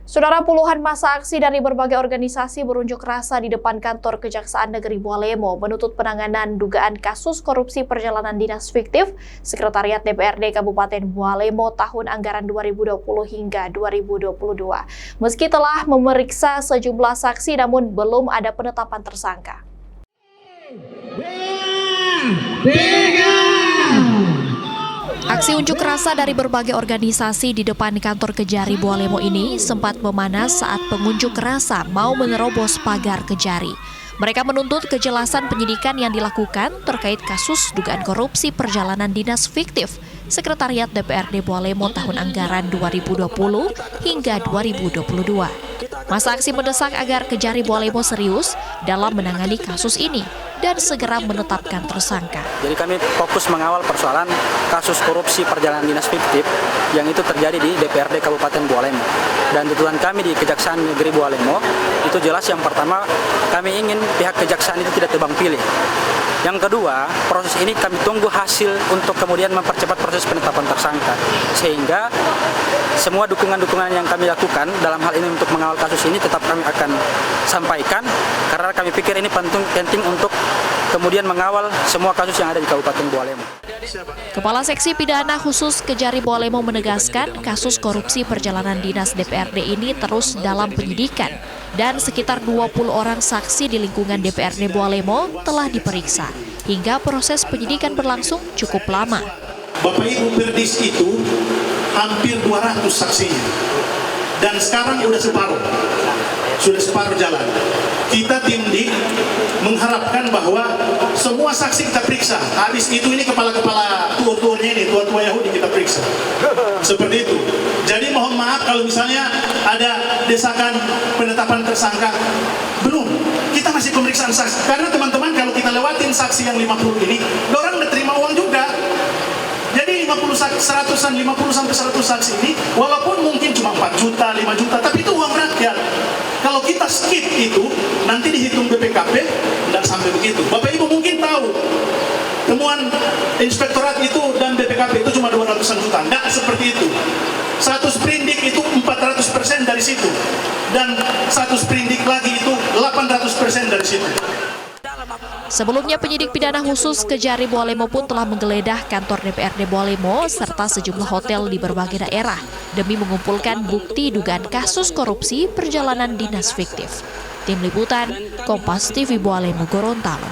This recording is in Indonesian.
Saudara, puluhan massa aksi dari berbagai organisasi berunjuk rasa di depan kantor Kejaksaan Negeri Bualemo menuntut penanganan dugaan kasus korupsi perjalanan dinas fiktif Sekretariat DPRD Kabupaten Bualemo tahun anggaran 2020 hingga 2022. Meski telah memeriksa sejumlah saksi namun belum ada penetapan tersangka. Aksi unjuk rasa dari berbagai organisasi di depan kantor Kejari Bualemo ini sempat memanas saat pengunjuk rasa mau menerobos pagar Kejari. Mereka menuntut kejelasan penyidikan yang dilakukan terkait kasus dugaan korupsi perjalanan dinas fiktif Sekretariat DPRD Bualemo tahun anggaran 2020 hingga 2022. Massa aksi mendesak agar Kejari Bualemo serius dalam menangani kasus ini dan segera menetapkan tersangka. Jadi kami fokus mengawal persoalan kasus korupsi perjalanan dinas fiktif yang itu terjadi di DPRD Kabupaten Bualemo. Dan tuntutan kami di Kejaksaan Negeri Bualemo itu jelas, yang pertama kami ingin pihak kejaksaan itu tidak tebang pilih. Yang kedua, proses ini kami tunggu hasil untuk kemudian mempercepat proses penetapan tersangka. Sehingga semua dukungan-dukungan yang kami lakukan dalam hal ini untuk mengawal kasus ini tetap kami akan sampaikan, karena kami pikir ini penting untuk kemudian mengawal semua kasus yang ada di Kabupaten Bualemo. Kepala Seksi Pidana Khusus Kejari Bualemo menegaskan kasus korupsi perjalanan dinas DPRD ini terus dalam penyidikan dan sekitar 20 orang saksi di lingkungan DPRD Bualemo telah diperiksa hingga proses penyidikan berlangsung cukup lama. Bapak Ibu Perdis itu hampir 200 saksinya dan sekarang sudah separuh jalan. Kita tim DIK mengharapkan bahwa semua saksi kita periksa. Habis itu ini kepala-kepala tua-tuanya ini, tua-tua Yahudi kita periksa. Seperti itu. Jadi mohon maaf kalau misalnya ada desakan penetapan tersangka. Belum. Kita masih pemeriksaan saksi. Karena teman-teman kalau kita lewatin saksi yang 50 ini, orang udah terima uang juga. Jadi 50 sampai 100 saksi ini, walaupun mungkin cuma 4 juta, 5 juta, tapi itu uang rakyat. Kalau kita skip itu, nanti dihitung BPKP, tidak sampai begitu. Bapak Ibu mungkin tahu, temuan inspektorat itu dan BPKP itu cuma 200-an juta. Tidak seperti itu. Satu sprindik itu 400% dari situ. Dan satu sprindik lagi itu 800% dari situ. Sebelumnya, penyidik pidana khusus Kejari Bualemo pun telah menggeledah kantor DPRD Bualemo serta sejumlah hotel di berbagai daerah demi mengumpulkan bukti dugaan kasus korupsi perjalanan dinas fiktif. Tim Liputan, Kompas TV Bualemo, Gorontalo.